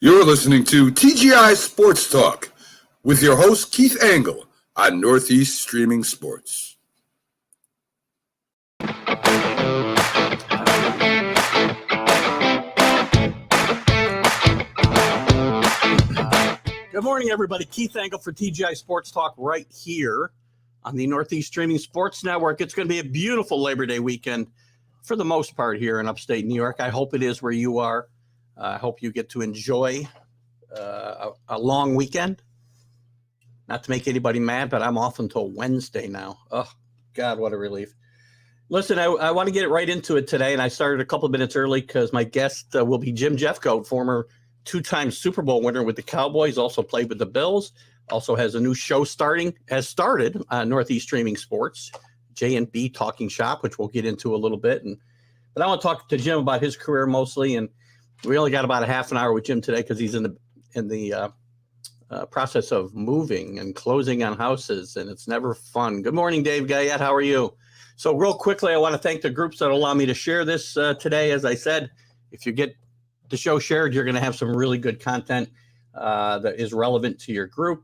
You're listening to TGI Sports Talk with your host, Keith Angle, on Northeast Streaming Sports. Good morning, everybody. Keith Angle for TGI Sports Talk right here on the Northeast Streaming Sports Network. It's going to be a beautiful Labor Day weekend for the most part here in upstate New York. I hope it is where you are. I hope you get to enjoy a long weekend. Not to make anybody mad, but I'm off until Wednesday now. Oh, God, what a relief. Listen, I want to get right into it today, and I started a couple of minutes early because my guest will be Jim Jeffcoat, former two-time Super Bowl winner with the Cowboys, also played with the Bills, also has a new show has started on Northeast Streaming Sports, J&B Talking Shop, which we'll get into a little bit. But I want to talk to Jim about his career mostly, and we only got about a half an hour with Jim today because he's in the process of moving and closing on houses, and it's never fun. Good morning, Dave Guyette. How are you? So real quickly, I want to thank the groups that allow me to share this today. As I said, if you get the show shared, you're going to have some really good content that is relevant to your group.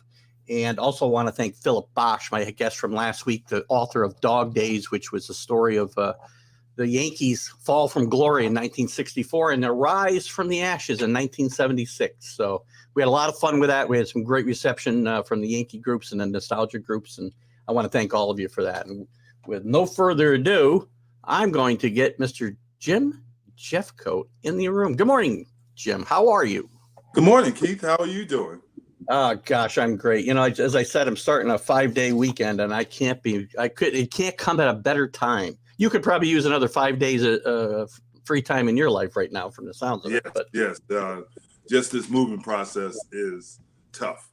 And also want to thank Philip Bosch, my guest from last week, the author of Dog Days, which was the story of the Yankees' fall from glory in 1964 and their rise from the ashes in 1976. So we had a lot of fun with that. We had some great reception from the Yankee groups and the nostalgia groups, and I want to thank all of you for that. And with no further ado, I'm going to get Mr. Jim Jeffcoat in the room. Good morning, Jim. How are you? Good morning, Keith. How are you doing? Oh, gosh, I'm great. You know, as I said, I'm starting a 5-day weekend, and it can't come at a better time. You could probably use another 5 days of free time in your life right now from the sounds of it. But yes. Just this moving process is tough,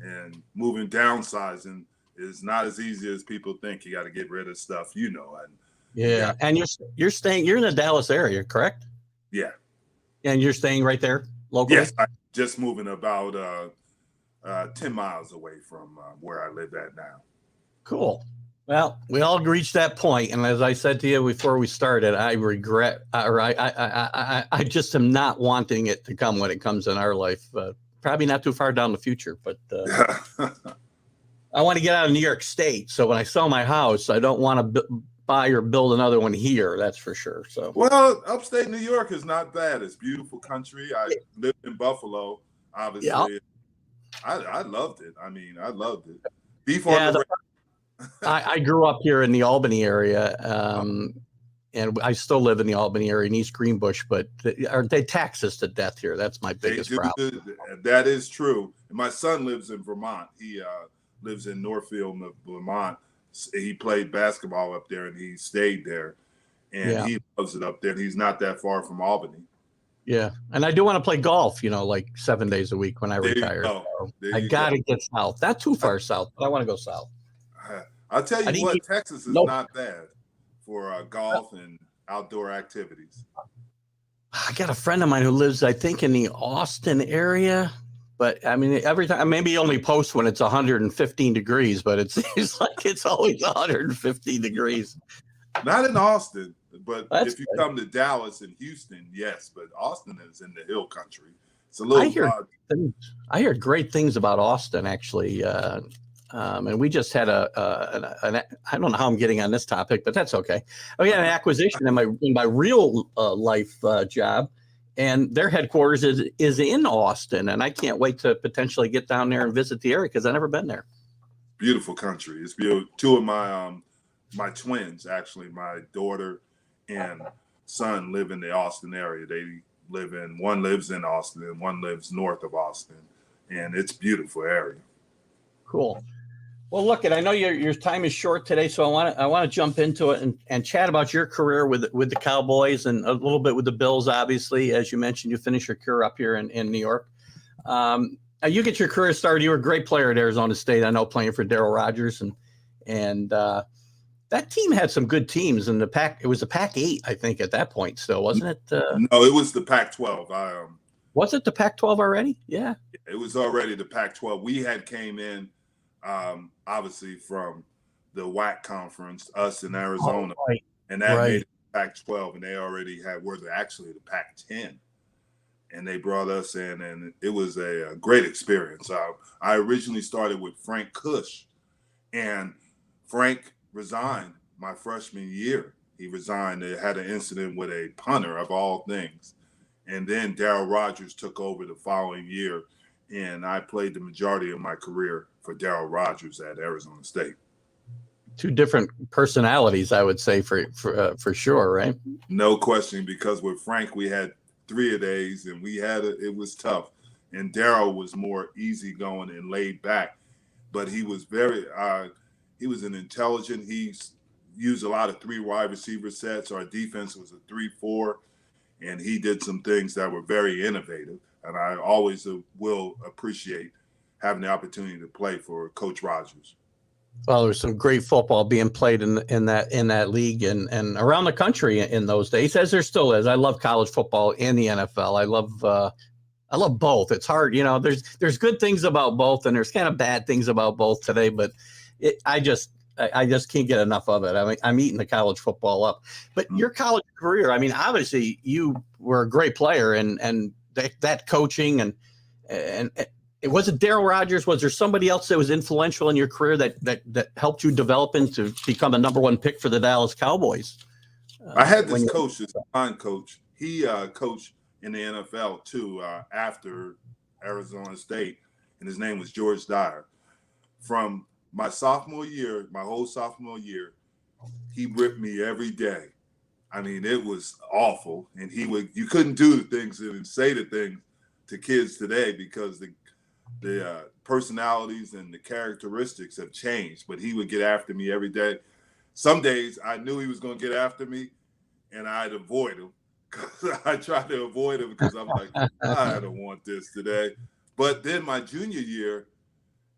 and moving, downsizing is not as easy as people think. You got to get rid of stuff, and yeah. And you're in the Dallas area, correct? Yeah. And you're staying right there locally? Yes, I'm just moving about 10 miles away from where I live at now. Cool. Well, we all reached that point, and as I said to you before we started, I regret, or I just am not wanting it to come when it comes in our life. Probably not too far down the future, but I want to get out of New York State. So when I sell my house, I don't want to buy or build another one here. That's for sure. So well, upstate New York is not bad. It's beautiful country. I lived in Buffalo, obviously. Yeah. I loved it. I mean, I loved it. Beef on the I grew up here in the Albany area, and I still live in the Albany area in East Greenbush, but they tax us to death here. That's my biggest problem. That is true. And my son lives in Vermont. He lives in Northfield, Vermont. He played basketball up there, and he stayed there, and he loves it up there. And he's not that far from Albany. Yeah, and I do want to play golf, like 7 days a week when I retire. So I got to get south. Not too far south, but I want to go south. I'll tell you what, Texas is not bad for golf and outdoor activities. I got a friend of mine who lives, I think, in the Austin area. But, I mean, every time, maybe he only posts when it's 115 degrees, but it seems like it's always 115 degrees. Not in Austin, but if you come to Dallas and Houston, yes. But Austin is in the hill country. It's a little I heard great things about Austin, actually. And we just had I don't know how I'm getting on this topic, but that's okay. We had an acquisition in my real life job, and their headquarters is in Austin, and I can't wait to potentially get down there and visit the area because I've never been there. Beautiful country. It's beautiful. Two of my twins, actually, my daughter and son live in the Austin area. One lives in Austin and one lives north of Austin, and it's a beautiful area. Cool. Well, look, and I know your time is short today, so I want to jump into it and chat about your career with the Cowboys and a little bit with the Bills. Obviously, as you mentioned, you finished your career up here in New York. You get your career started. You were a great player at Arizona State. I know, playing for Darryl Rogers, and that team had some good teams in the Pac. It was the Pac-8, I think, at that point. Still, wasn't it? No, it was the Pac-12. Was it the Pac-12 already? Yeah, it was already the Pac-12. We had came in. Obviously from the WAC conference, us in Arizona, and that made it Pac-12, and they already were actually the Pac-10. and they brought us in, and it was a great experience. I originally started with Frank Cush, and Frank resigned my freshman year. He resigned. They had an incident with a punter of all things. And then Darryl Rogers took over the following year, and I played the majority of my career for Darryl Rogers at Arizona State. Two different personalities, I would say, for sure, right? No question, because with Frank, we had 3-a-days, and it was tough. And Darryl was more easygoing and laid back, but he was he was an intelligent. He used a lot of 3 wide receiver sets. Our defense was a 3-4, and he did some things that were very innovative. And I always will appreciate having the opportunity to play for Coach Rogers. Well, there was some great football being played in that league and around the country in those days, as there still is. I love college football and the NFL. I love both. It's hard, there's good things about both, and there's kind of bad things about both today, but I just can't get enough of it. I mean, I'm eating the college football up. But your college career, I mean, obviously you were a great player, and that coaching and it wasn't Darryl Rogers. Was there somebody else that was influential in your career that helped you develop into become a number 1 pick for the Dallas Cowboys? I had this coach, this line coach. He coached in the NFL too after Arizona State, and his name was George Dyer. From my sophomore year, my whole sophomore year, he ripped me every day. I mean, it was awful, and you couldn't do the things and say the things to kids today because the personalities and the characteristics have changed, but he would get after me every day. Some days I knew he was going to get after me, and I'd avoid him because I tried to avoid him because I'm like, I don't want this today. But then my junior year,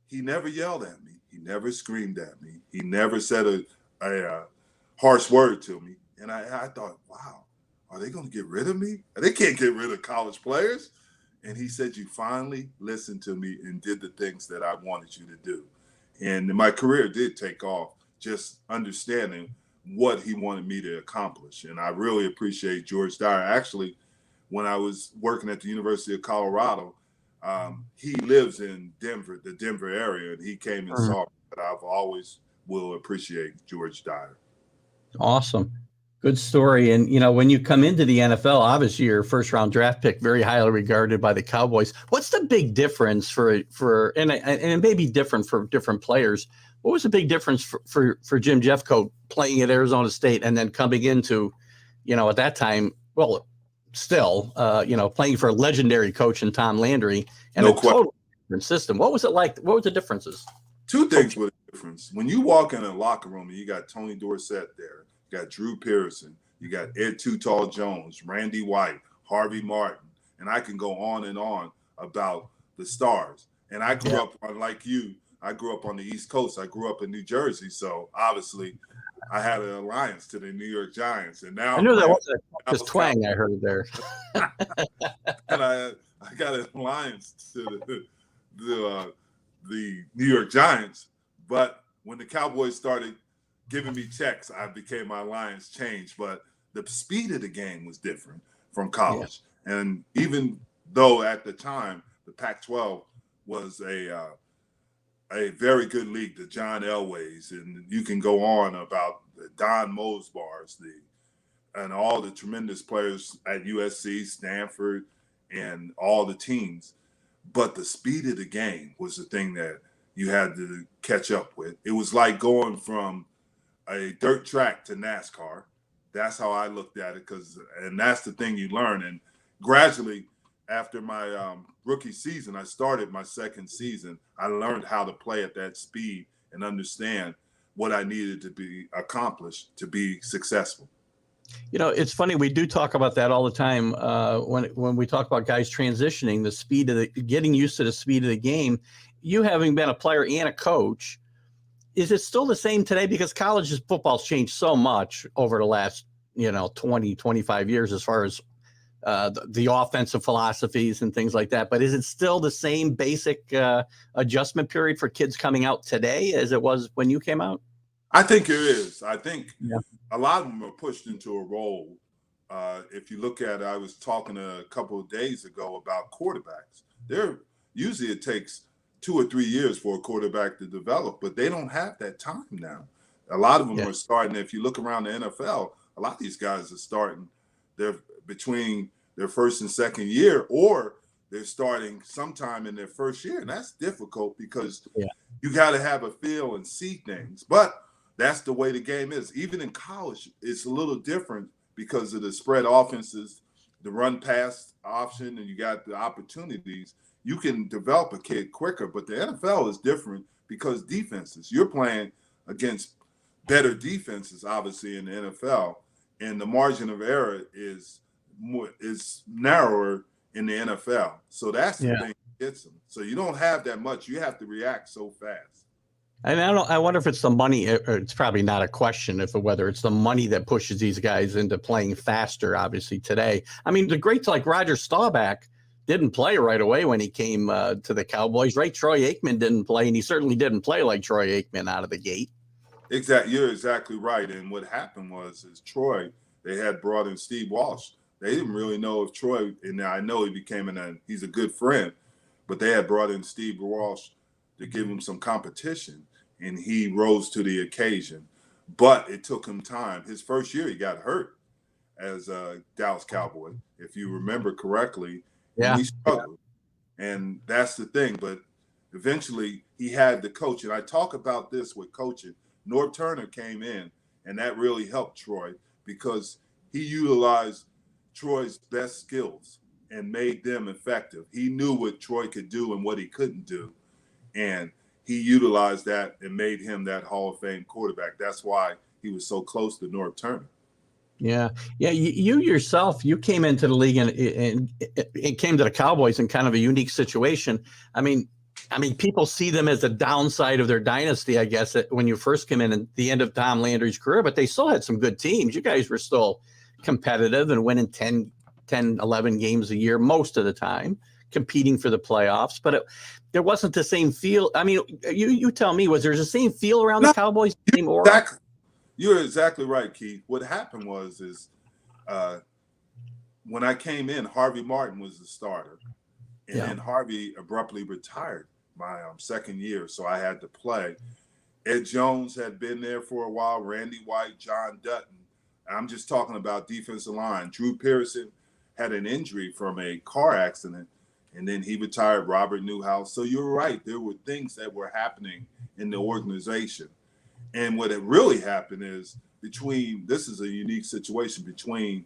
he never yelled at me. He never screamed at me. He never said a harsh word to me. And I thought, wow, are they going to get rid of me? They can't get rid of college players. And he said, you finally listened to me and did the things that I wanted you to do. And my career did take off, just understanding what he wanted me to accomplish. And I really appreciate George Dyer. Actually, when I was working at the University of Colorado, he lives in Denver, the Denver area, and he came and saw me. But I've always will appreciate George Dyer. Awesome. Good story. And, when you come into the NFL, obviously you're a first-round draft pick, very highly regarded by the Cowboys. What's the big difference and it may be different for different players. What was the big difference for Jim Jeffcoat playing at Arizona State and then coming into, at that time, well, still, playing for a legendary coach in Tom Landry and a totally different system? What was it like? What were the differences? 2 things were the difference. When you walk in a locker room and you got Tony Dorsett there, you got Drew Pearson, you got Ed Too Tall Jones, Randy White, Harvey Martin, and I can go on and on about the stars. And I grew up, like you, I grew up on the East Coast. I grew up in New Jersey, so obviously I had an alliance to the New York Giants. And now I knew that wasn't just twang I heard there. And I got an alliance to the New York Giants. But when the Cowboys started giving me checks, my alliance changed. But the speed of the game was different from college. Yeah. And even though at the time the Pac-12 was a very good league, the John Elways, and you can go on about the Don Mosbars, and all the tremendous players at USC, Stanford, and all the teams. But the speed of the game was the thing that you had to catch up with. It was like going from a dirt track to NASCAR. That's how I looked at it, and that's the thing you learn. And gradually, after my rookie season, I started my second season. I learned how to play at that speed and understand what I needed to be accomplished to be successful. It's funny. We do talk about that all the time when we talk about guys transitioning, the speed of getting used to the speed of the game. You having been a player and a coach, is it still the same today? Because college football's changed so much over the last, 20, 25 years as far as the offensive philosophies and things like that. But is it still the same basic adjustment period for kids coming out today as it was when you came out? I think it is. I think a lot of them are pushed into a role if you look at, I was talking a couple of days ago about quarterbacks. Usually it takes 2 or 3 years for a quarterback to develop, but they don't have that time now. A lot of them are starting. If you look around the NFL, a lot of these guys are starting. They're between their first and second year, or they're starting sometime in their first year, and that's difficult because you got to have a feel and see things. But that's the way the game is. Even in college, it's a little different because of the spread offenses, the run pass option, and you got the opportunities. You can develop a kid quicker, but the NFL is different because defenses. You're playing against better defenses, obviously, in the NFL, and the margin of error is narrower in the NFL. So that's the thing that gets them. So you don't have that much. You have to react so fast. And I wonder if it's the money. It's probably not a question of whether it's the money that pushes these guys into playing faster. Obviously, today, I mean, the greats like Roger Staubach didn't play right away when he came to the Cowboys, right? Troy Aikman didn't play, and he certainly didn't play like Troy Aikman out of the gate. Exactly, you're exactly right. And what happened was Troy, they had brought in Steve Walsh. They didn't really know if Troy, and I know he became he's a good friend, but they had brought in Steve Walsh to give him some competition, and he rose to the occasion. But it took him time. His first year, he got hurt as a Dallas Cowboy, if you remember correctly. Yeah. He struggled. And that's the thing. But eventually, he had the coach. And I talk about this with coaching. Norv Turner came in, and that really helped Troy because he utilized Troy's best skills and made them effective. He knew what Troy could do and what he couldn't do. And he utilized that and made him that Hall of Fame quarterback. That's why he was so close to Norv Turner. Yeah. You yourself, you came into the league and it came to the Cowboys in kind of a unique situation. I mean, people see them as a downside of their dynasty, I guess, when you first came in at the end of Tom Landry's career, but they still had some good teams. You guys were still competitive and winning 10, 11 games a year most of the time, competing for the playoffs. But there wasn't the same feel. I mean, you tell me, was there the same feel around the Cowboys? Same aura? Exactly. You're exactly right, Keith. What happened was when I came in, Harvey Martin was the starter. And then Harvey abruptly retired my second year, so I had to play. Ed Jones had been there for a while, Randy White, John Dutton. I'm just talking about defensive line. Drew Pearson had an injury from a car accident, and then he retired, Robert Newhouse. So you're right. There were things that were happening in the organization. And what had really happened is this is a unique situation between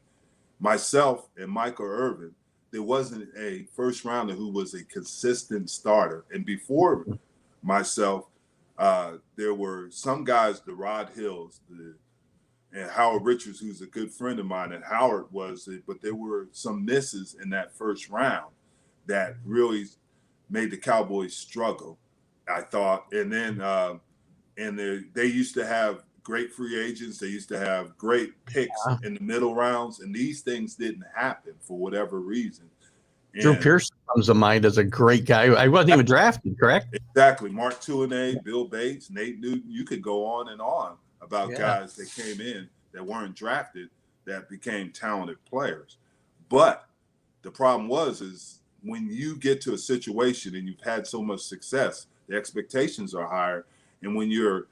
myself and Michael Irvin. There wasn't a first rounder who was a consistent starter. And before myself, there were some guys, the Rod Hills, and Howard Richards, who's a good friend of mine, and Howard was it, but there were some misses in that first round that really made the Cowboys struggle, I thought. And then they used to have great free agents. They used to have great picks in the middle rounds, and these things didn't happen for whatever reason. Drew Pearson comes to mind as a great guy. I wasn't even drafted, correct? Exactly. Mark Tuinei, Bill Bates, Nate Newton. You could go on and on about guys that came in that weren't drafted that became talented players. But the problem is when you get to a situation and you've had so much success, the expectations are higher. And when you're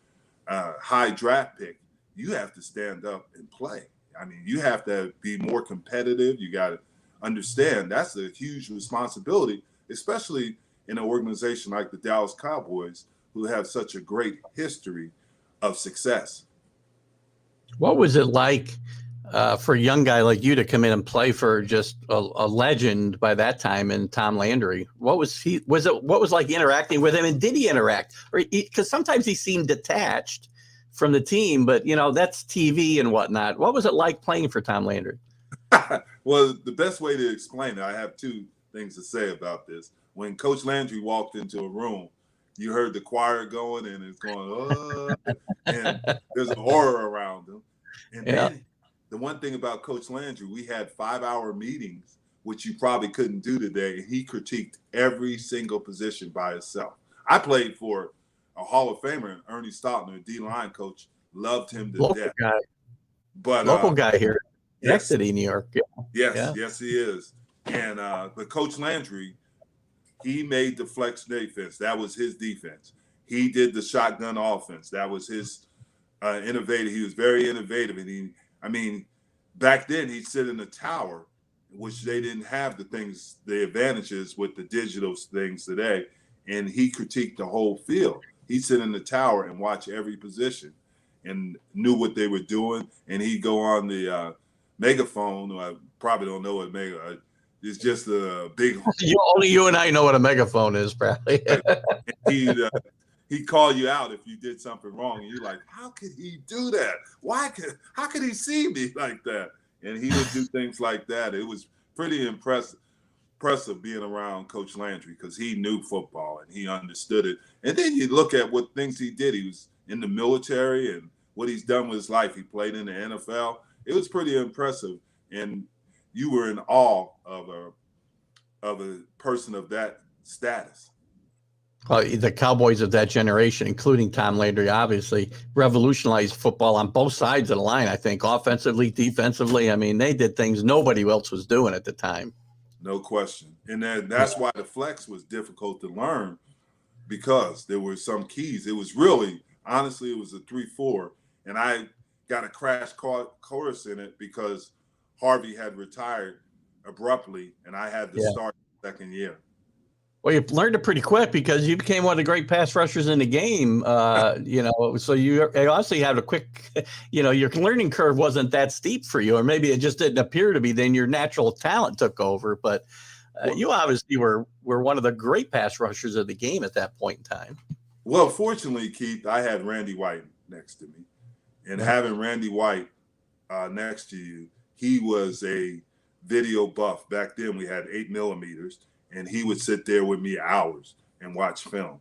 a high draft pick, you have to stand up and play. I mean, you have to be more competitive. You got to understand that's a huge responsibility, especially in an organization like the Dallas Cowboys, who have such a great history of success. What was it like for a young guy like you to come in and play for just a legend by that time in Tom Landry? What was like interacting with him, and did he interact? Because sometimes he seemed detached from the team, but that's TV and whatnot. What was it like playing for Tom Landry? Well, the best way to explain it, I have two things to say about this. When Coach Landry walked into a room, you heard the choir going, and it's going, and there's an aura around him. And then the one thing about Coach Landry, we had 5-hour meetings, which you probably couldn't do today. He critiqued every single position by himself. I played for a Hall of Famer, Ernie Stotner, D-line coach, loved him to death. Guy. But local guy here. Schenectady, New York. Yes, he is. And but Coach Landry, he made the flex defense. That was his defense. He did the shotgun offense. That was his innovative. He was very innovative. And back then he'd sit in the tower, which they didn't have the advantages with the digital things today. And he critiqued the whole field. He'd sit in the tower and watch every position and knew what they were doing. And he'd go on the megaphone. I probably don't know what it's just a big. Only you and I know what a megaphone is, probably. He'd call you out if you did something wrong, and you're like, "How could he do that? How could he see me like that?" And he would do things like that. It was pretty impressive being around Coach Landry because he knew football and he understood it. And then you look at what things he did. He was in the military and what he's done with his life. He played in the NFL. It was pretty impressive, and you were in awe of a person of that status. Well, the Cowboys of that generation, including Tom Landry, obviously revolutionized football on both sides of the line, I think, offensively, defensively. They did things nobody else was doing at the time. No question. And that's why the flex was difficult to learn, because there were some keys. It was really, honestly, it was a 3-4. And I got a crash course in it because Harvey had retired abruptly, and I had to start the second yeyear. Well, you learned it pretty quick because you became one of the great pass rushers in the game. So you also had a quick, your learning curve wasn't that steep for you, or maybe it just didn't appear to be. Then your natural talent took over. But you obviously were one of the great pass rushers of the game at that point in time. Well, fortunately, Keith, I had Randy White next to me. And having Randy White next to you, he was a video buff. Back then we had 8 millimeters. And he would sit there with me hours and watch film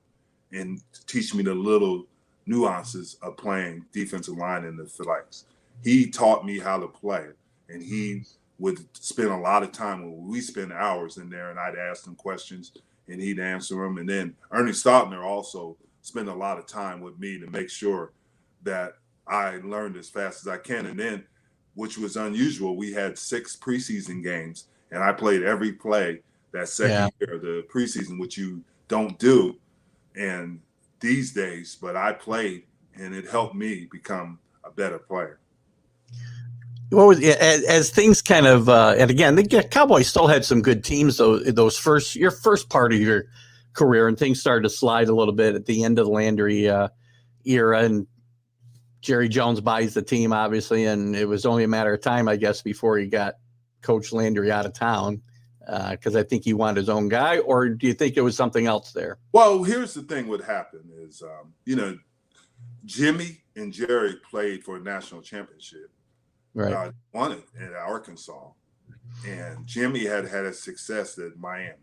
and teach me the little nuances of playing defensive line in the flex. He taught me how to play, and he would spend a lot of time. We spend hours in there, and I'd ask him questions, and he'd answer them. And then Ernie Stotner also spent a lot of time with me to make sure that I learned as fast as I can. And then, which was unusual, we had 6 preseason games, and I played every play that second year of the preseason, which you don't do and these days, but I played, and it helped me become a better player. Well, as things kind of, and again, the Cowboys still had some good teams, your first part of your career, and things started to slide a little bit at the end of the Landry era, and Jerry Jones buys the team, obviously, and it was only a matter of time, I guess, before he got Coach Landry out of town. Because I think he wanted his own guy, or do you think it was something else there? Well, here's the thing. What happened is, Jimmy and Jerry played for a national championship. Right. Won it in Arkansas. And Jimmy had a success at Miami.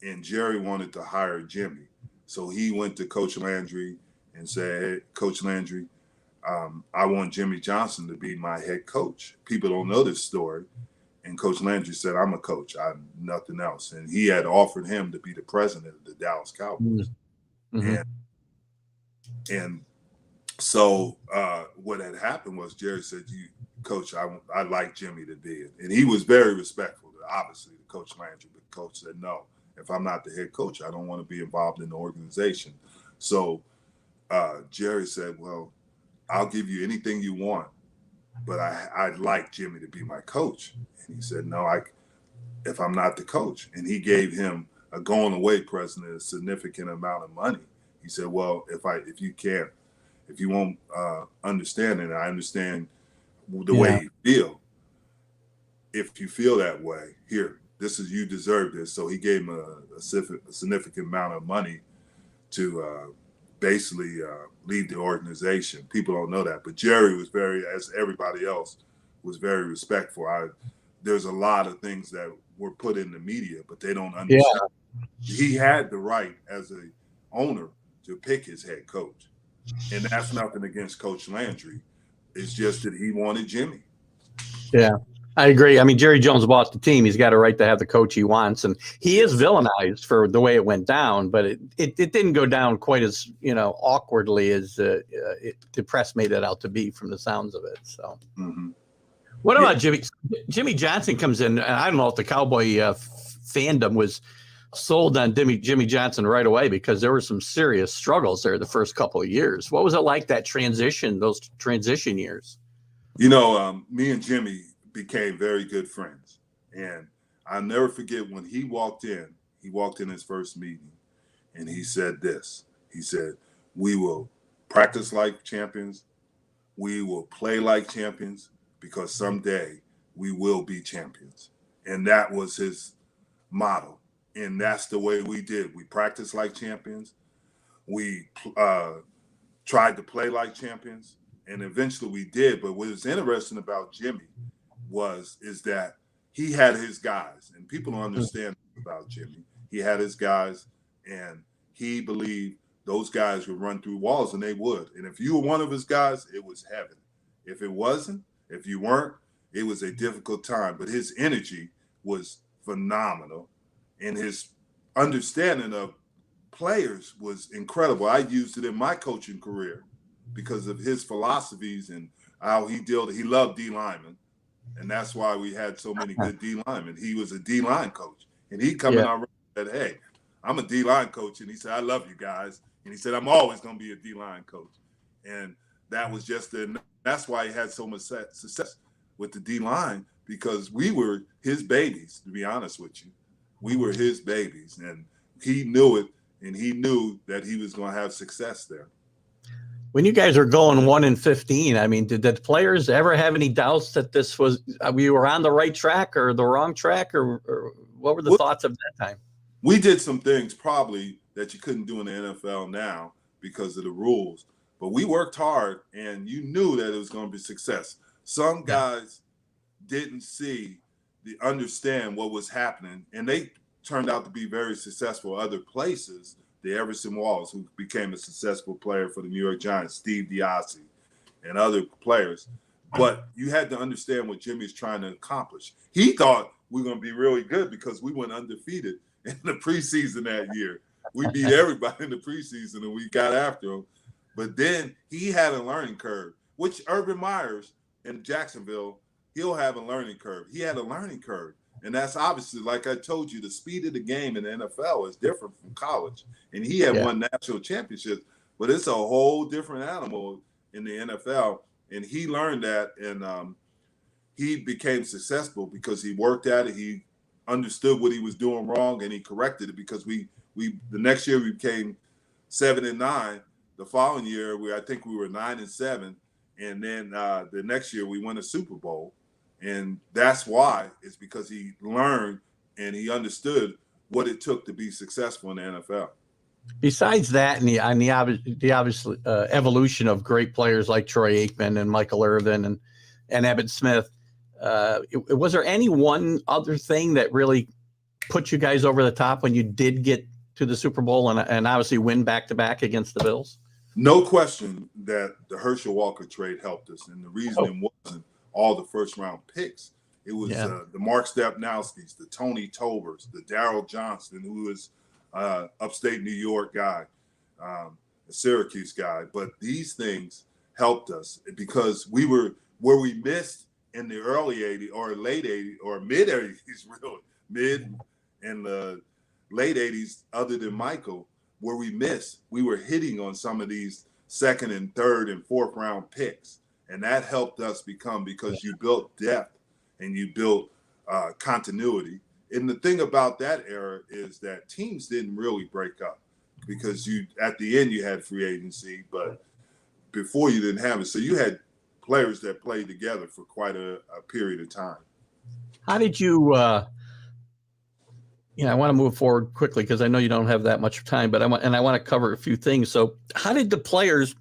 And Jerry wanted to hire Jimmy. So he went to Coach Landry and said, "Hey, Coach Landry, I want Jimmy Johnson to be my head coach." People don't know this story. And Coach Landry said, "I'm a coach. I'm nothing else." And he had offered him to be the president of the Dallas Cowboys. Mm-hmm. And so what had happened was Jerry said, "Coach, I'd like Jimmy to be it." And he was very respectful, obviously, to Coach Landry. But Coach said, "No, if I'm not the head coach, I don't want to be involved in the organization." So Jerry said, "Well, I'll give you anything you want, but I'd like Jimmy to be my coach." And he said, "No, if I'm not the coach." And he gave him a going away present, a significant amount of money. He said, "Well, if you won't understand it, I understand the way you feel. If you feel that way, here, you deserve this." So he gave him a significant amount of money to basically leave the organization. People don't know that, but Jerry was as everybody else, was very respectful. There's a lot of things that were put in the media, but they don't understand. Yeah. He had the right as an owner to pick his head coach. And that's nothing against Coach Landry. It's just that he wanted Jimmy. Yeah, I agree. Jerry Jones bought the team. He's got a right to have the coach he wants. And he is villainized for the way it went down, but it didn't go down quite as, awkwardly as the press made it out to be from the sounds of it. So. Mm-hmm. What Yeah. about Jimmy? Jimmy Johnson comes in, and I don't know if the Cowboy fandom was sold on Jimmy Johnson right away, because there were some serious struggles there the first couple of years. What was it like, those transition years? Me and Jimmy became very good friends. And I'll never forget when he walked in his first meeting, and he said this. He said, "We will practice like champions. We will play like champions, because someday we will be champions." And that was his motto. And that's the way we did. We practiced like champions. We tried to play like champions, and eventually we did. But what was interesting about Jimmy is that he had his guys, and people don't understand about Jimmy. He had his guys, and he believed those guys would run through walls, and they would. And if you were one of his guys, it was heaven. If you weren't, it was a difficult time. But his energy was phenomenal, and his understanding of players was incredible. I used it in my coaching career because of his philosophies and how he loved D linemen. And that's why we had so many good D linemen. He was a D line coach, and he'd come in our room and said, "Hey, I'm a D line coach." And he said, "I love you guys." And he said, "I'm always going to be a D line coach." And that was that's why he had so much success with the D line, because we were his babies, to be honest with you. We were his babies, and he knew it, and he knew that he was going to have success there. When you guys are going 1-15, I mean, did the players ever have any doubts that we were on the right track or the wrong track, or what were the thoughts of that time? We did some things probably that you couldn't do in the NFL now because of the rules, but we worked hard, and you knew that it was going to be success. Some guys didn't understand what was happening, and they turned out to be very successful other places. The Everson Walls, who became a successful player for the New York Giants, Steve Diassi, and other players. But you had to understand what Jimmy's trying to accomplish. He thought we were going to be really good because we went undefeated in the preseason that year. We beat everybody in the preseason, and we got after him. But then he had a learning curve, which Urban Meyers in Jacksonville, he'll have a learning curve. He had a learning curve. And that's obviously, like I told you, the speed of the game in the NFL is different from college. And he had won national championships, but it's a whole different animal in the NFL. And he learned that, and he became successful because he worked at it. He understood what he was doing wrong, and he corrected it, because the next year we became 7-9. The following year, I think we were 9-7. And then the next year we won a Super Bowl. And that's why. It's because he learned and he understood what it took to be successful in the NFL. Besides that, and the obvious evolution of great players like Troy Aikman and Michael Irvin and Emmitt Smith, was there any one other thing that really put you guys over the top when you did get to the Super Bowl and obviously win back-to-back against the Bills? No question that the Herschel Walker trade helped us. And the reason it wasn't all the first-round picks, it was the Mark Stepnowskis, the Tony Tobers, the Darryl Johnston, who is upstate New York guy, a Syracuse guy. But these things helped us because we were where we missed in the early 80s or late 80s or mid 80s, really, mid and the late 80s, other than Michael, where we missed, we were hitting on some of these second and third and fourth round picks. And that helped us because you built depth and you built continuity. And the thing about that era is that teams didn't really break up because at the end you had free agency, but before you didn't have it. So you had players that played together for quite a period of time. How did you, I want to move forward quickly because I know you don't have that much time, but I want to cover a few things. So how did the players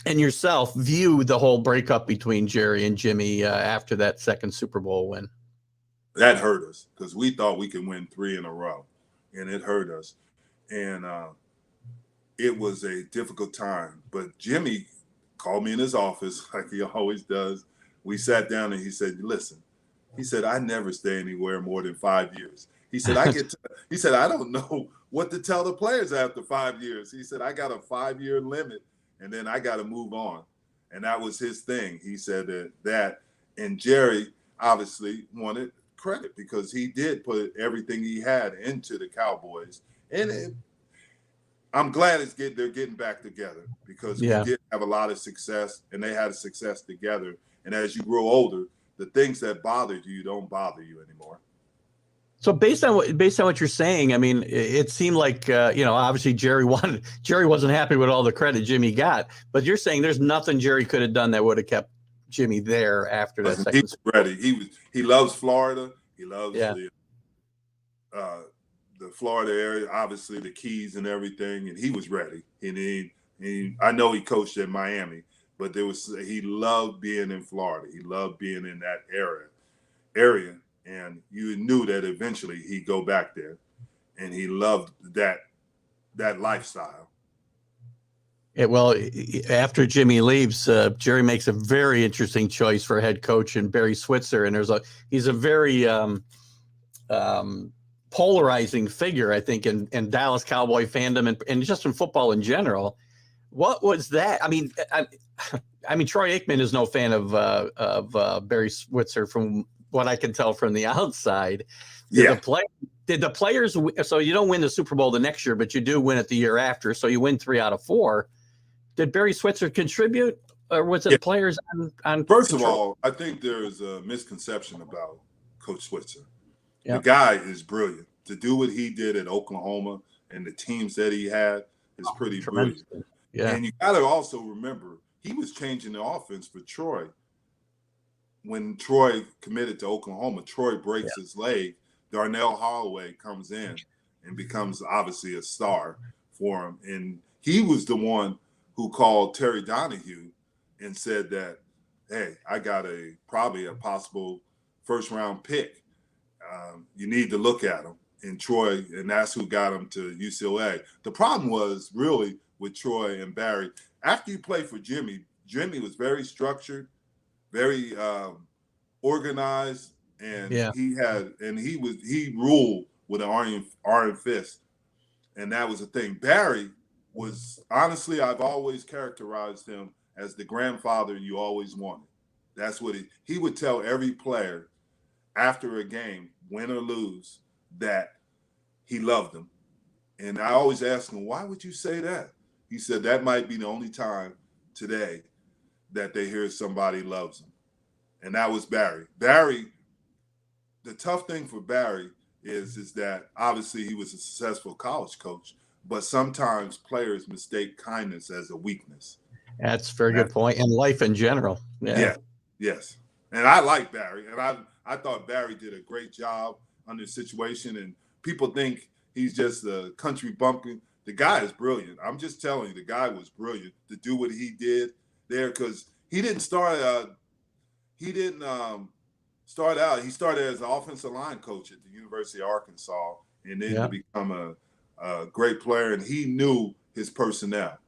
and yourself view the whole breakup between Jerry and Jimmy after that second Super Bowl win? That hurt us because we thought we could win 3 in a row, and it hurt us. And it was a difficult time. But Jimmy called me in his office like he always does. We sat down and he said, "Listen," he said, "I never stay anywhere more than 5 years." He said, he said, "I don't know what to tell the players after 5 years." He said, "I got a 5-year limit, and then I got to move on." And that was his thing. He said that and Jerry obviously wanted credit because he did put everything he had into the Cowboys. And I'm glad they're getting back together because we did have a lot of success and they had success together. And as you grow older, the things that bothered you don't bother you anymore. So based on what you're saying, I mean, it seemed like obviously Jerry wasn't happy with all the credit Jimmy got, but you're saying there's nothing Jerry could have done that would have kept Jimmy there after that second. He was ready. He loves Florida. He loves the Florida area, obviously the Keys and everything, and he was ready. And I know he coached in Miami, but he loved being in Florida. He loved being in that area. And you knew that eventually he'd go back there, and he loved that lifestyle. Well, after Jimmy leaves, Jerry makes a very interesting choice for head coach in Barry Switzer, and he's a very polarizing figure, I think, in Dallas Cowboy fandom and just in football in general. What was that? I mean, Troy Aikman is no fan of Barry Switzer from what I can tell from the outside. Did the players, so you don't win the Super Bowl the next year, but you do win it the year after. So you win 3 out of 4. Did Barry Switzer contribute, or was it players on First control? of all, I think there's a misconception about Coach Switzer. Yep. The guy is brilliant. To do what he did at Oklahoma and the teams that he had is pretty brilliant. Yeah. And you got to also remember, he was changing the offense for Troy. When Troy committed to Oklahoma, Troy breaks his leg. Darnell Holloway comes in and becomes obviously a star for him. And he was the one who called Terry Donahue and said that, hey, I got probably a possible first-round pick. You need to look at him. And Troy, and that's who got him to UCLA. The problem was really with Troy and Barry. After you play for Jimmy was very structured, very organized, and he ruled with an iron fist, and that was the thing. Barry was, honestly, I've always characterized him as the grandfather you always wanted. That's what he would tell every player after a game, win or lose, that he loved them. And I always asked him, why would you say that? He said that might be the only time today that they hear somebody loves them. And that was Barry. Barry, the tough thing for Barry is that obviously he was a successful college coach, but sometimes players mistake kindness as a weakness. That's a very good point. And life in general. Yeah. Yes. And I like Barry. And I thought Barry did a great job under the situation. And people think he's just a country bumpkin. The guy is brilliant. I'm just telling you, the guy was brilliant to do what he did there, because he didn't start out. He started as an offensive line coach at the University of Arkansas, and then to become a great player. And he knew his personnel,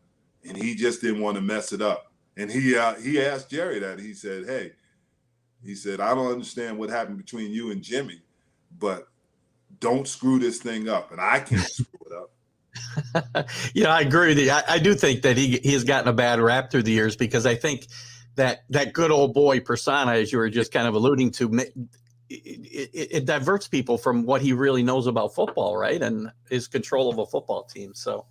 and he just didn't want to mess it up. And he asked Jerry that. He said, "Hey," he said, "I don't understand what happened between you and Jimmy, but don't screw this thing up, and I can't screw it up." I agree with you. I do think that he has gotten a bad rap through the years, because I think that good old boy persona, as you were just kind of alluding to, it diverts people from what he really knows about football, right? And his control of a football team. So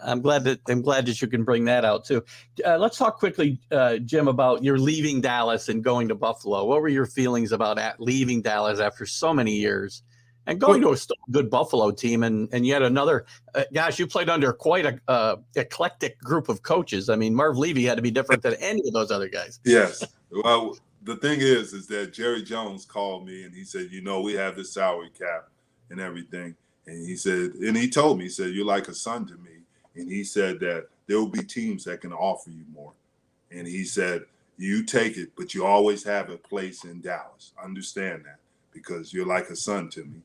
I'm glad that you can bring that out too. Let's talk quickly, Jim, about your leaving Dallas and going to Buffalo. What were your feelings about leaving Dallas after so many years and going to a still good Buffalo team, and yet another? Gosh, you played under quite a eclectic group of coaches. I mean, Marv Levy had to be different than any of those other guys. Yes. Well, the thing is that Jerry Jones called me and he said, we have this salary cap and everything. And he said, and he told me, he said, "You're like a son to me." And he said that there will be teams that can offer you more. And he said, "You take it, but you always have a place in Dallas. Understand that, because you're like a son to me."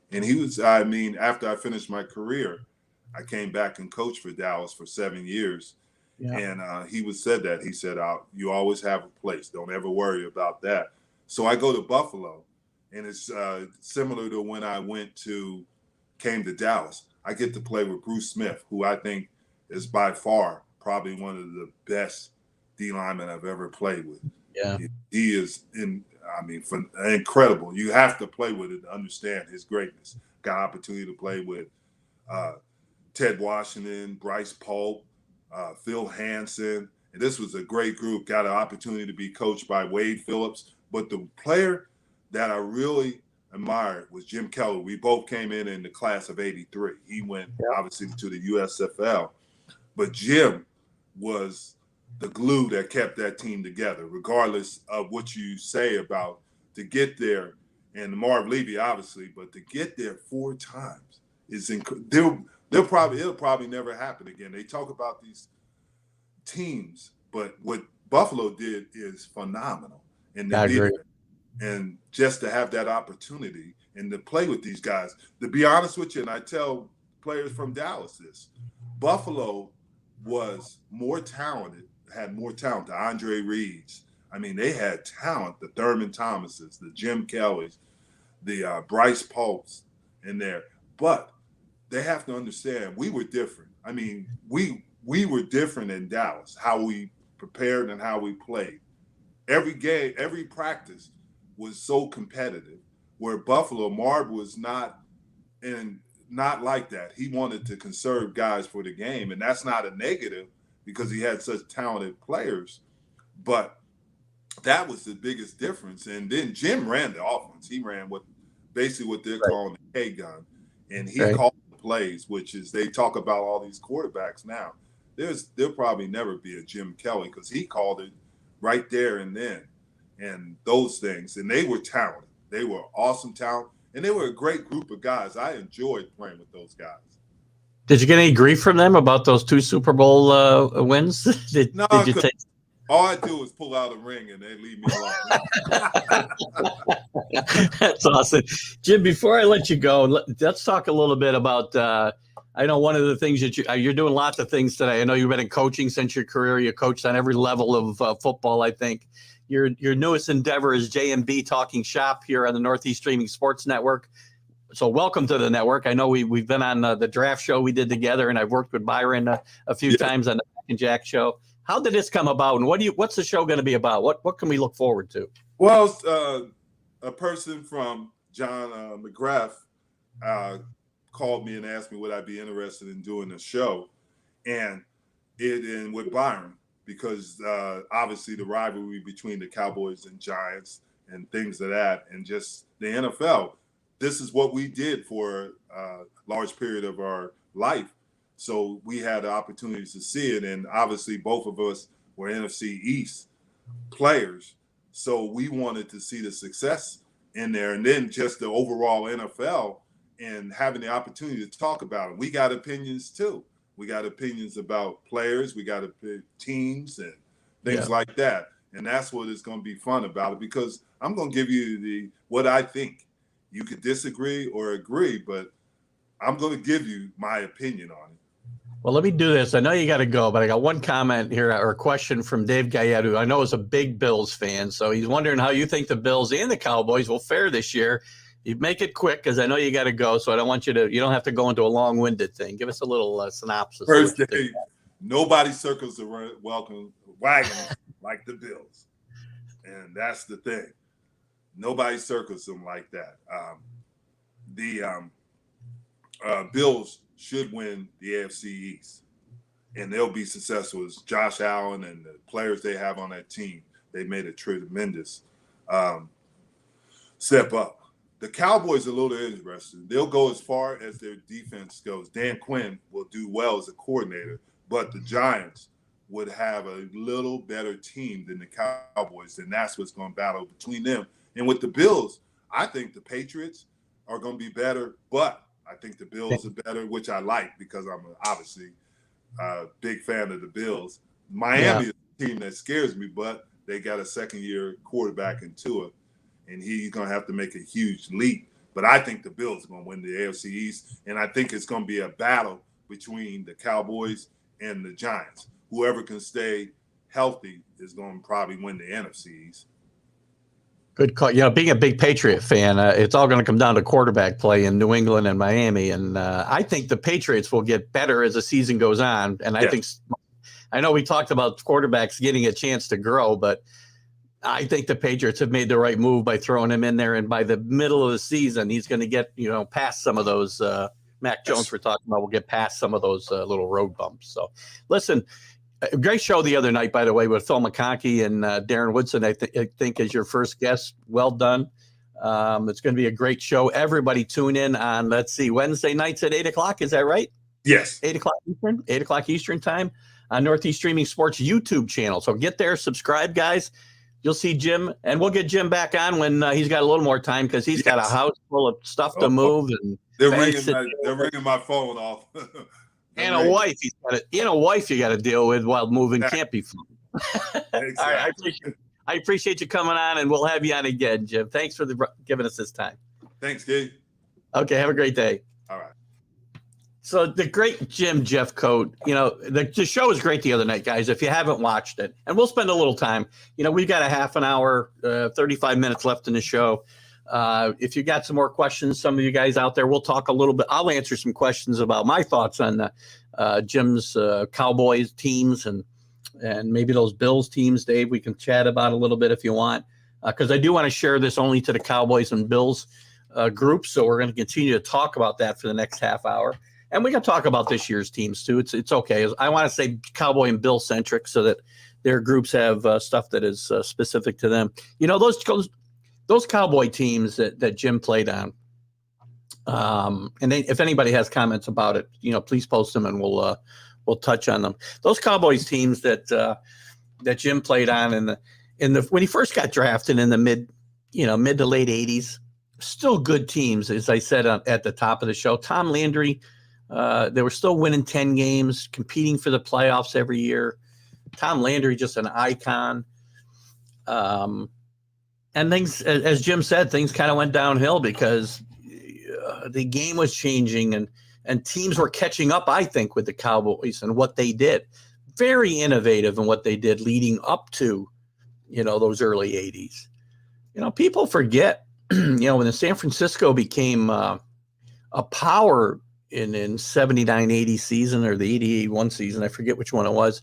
And after I finished my career, I came back and coached for Dallas for 7 years. Yeah. And he said that. He said, "You always have a place. Don't ever worry about that." So I go to Buffalo, and it's similar to when I came to Dallas. I get to play with Bruce Smith, who I think is by far probably one of the best D linemen I've ever played with. Yeah, he is I mean, incredible. You have to play with it to understand his greatness. Got opportunity to play with Ted Washington, Bryce Polk, Phil Hansen. And this was a great group. Got an opportunity to be coached by Wade Phillips. But the player that I really admired was Jim Kelly. We both came in the class of 83. He went, obviously, to the USFL. But Jim was the glue that kept that team together, regardless of what you say about to get there. And Marv Levy, obviously, but to get there 4 times is incredible. It'll probably never happen again. They talk about these teams, but what Buffalo did is phenomenal. And I agree. And just to have that opportunity and to play with these guys, to be honest with you, and I tell players from Dallas this, Buffalo was more talented, had more talent. The Andre Reeds. I mean, they had talent. The Thurman Thomases, the Jim Kellys, the Bryce Polks in there. But they have to understand we were different. I mean, we were different in Dallas, how we prepared and how we played. Every game, every practice was so competitive, where Buffalo, Marv was not like that. He wanted to conserve guys for the game, and that's not a negative because he had such talented players. But that was the biggest difference. And then Jim ran the offense. He ran basically what they're calling the K-gun, and he called the plays, which is they talk about all these quarterbacks now. There'll probably never be a Jim Kelly because he called it right there and then, and those things. And they were talented. They were awesome talent, and they were a great group of guys. I enjoyed playing with those guys. Did you get any grief from them about those 2 Super Bowl wins? Did you take? All I do is pull out a ring and they leave me alone. That's awesome. Jim, before I let you go, let's talk a little bit about, I know one of the things that you're doing lots of things today. I know you've been in coaching since your career. You coached on every level of football, I think. Your newest endeavor is JMB Talking Shop here on the Northeast Streaming Sports Network. So welcome to the network. I know we've been on the draft show we did together, and I've worked with Byron a few times on the Mac and Jack show. How did this come about, and what's the show going to be about? What can we look forward to? Well, a person from John McGrath called me and asked me would I be interested in doing a show, and with Byron, because obviously the rivalry between the Cowboys and Giants and things of that, and just the NFL. This is what we did for a large period of our life. So we had the opportunities to see it. And obviously both of us were NFC East players. So we wanted to see the success in there. And then just the overall NFL and having the opportunity to talk about it. We got opinions too. We got opinions about players. We got teams and things like that. And that's what is going to be fun about it, because I'm going to give you what I think. You could disagree or agree, but I'm going to give you my opinion on it. Well, let me do this. I know you got to go, but I got one comment here or a question from Dave Gayette, who I know is a big Bills fan. So he's wondering how you think the Bills and the Cowboys will fare this year. You make it quick because I know you got to go. So I don't want you don't have to go into a long-winded thing. Give us a little synopsis. First, Dave, nobody circles the welcome wagon like the Bills. And that's the thing. Nobody circles them like that. The Bills should win the AFC East, and they'll be successful. As Josh Allen and the players they have on that team, they made a tremendous step up. The Cowboys are a little interesting. They'll go as far as their defense goes. Dan Quinn will do well as a coordinator, but the Giants would have a little better team than the Cowboys, and that's what's going to battle between them. And with the Bills, I think the Patriots are going to be better, but I think the Bills are better, which I like because I'm obviously a big fan of the Bills. Miami is a team that scares me, but they got a second-year quarterback in Tua, and he's going to have to make a huge leap. But I think the Bills are going to win the AFC East, and I think it's going to be a battle between the Cowboys and the Giants. Whoever can stay healthy is going to probably win the NFC East. Good call. Being a big Patriot fan, it's all going to come down to quarterback play in New England and Miami. And I think the Patriots will get better as the season goes on. And I know we talked about quarterbacks getting a chance to grow, but I think the Patriots have made the right move by throwing him in there, and by the middle of the season, he's going to get past some of those. Mac Jones we're talking about will get past some of those little road bumps. So, listen, a great show the other night, by the way, with Phil McConkey and Darren Woodson. I think as your first guest, well done. It's going to be a great show. Everybody tune in on, let's see, Wednesday nights at 8:00. Is that right? Yes. 8:00 Eastern, 8:00 Eastern time on Northeast Streaming Sports YouTube channel. So get there, subscribe, guys. You'll see Jim, and we'll get Jim back on when he's got a little more time because he's got a house full of stuff to move. And they're ringing my phone off. And a wife, you got to deal with while moving can't be fun. Exactly. All right, I appreciate you coming on, and we'll have you on again, Jim. Thanks for giving us this time. Thanks, Gabe. Okay, have a great day. All right. So the great Jim Jeffcoat, the show was great the other night, guys. If you haven't watched it, and we'll spend a little time, we've got a half an hour, 35 minutes left in the show. If you got some more questions, some of you guys out there, we'll talk a little bit. I'll answer some questions about my thoughts on Jim's Cowboys teams and maybe those Bills teams, Dave. We can chat about a little bit if you want, because I do want to share this only to the Cowboys and Bills group. So we're going to continue to talk about that for the next half hour. And we can talk about this year's teams too. It's okay. I want to say Cowboy and Bill centric so that their groups have stuff that is specific to them. Those Cowboy teams that Jim played on. And if anybody has comments about it, please post them and we'll touch on them. Those Cowboys teams that Jim played on when he first got drafted in the mid to late 80s, still good teams. As I said at the top of the show, Tom Landry. They were still winning 10 games, competing for the playoffs every year. Tom Landry, just an icon. And things, as Jim said, things kind of went downhill because the game was changing and teams were catching up, I think, with the Cowboys and what they did. Very innovative in what they did leading up to, those early 80s. People forget, when the San Francisco became a power in 79, 80 season or the 80-81 season, I forget which one it was,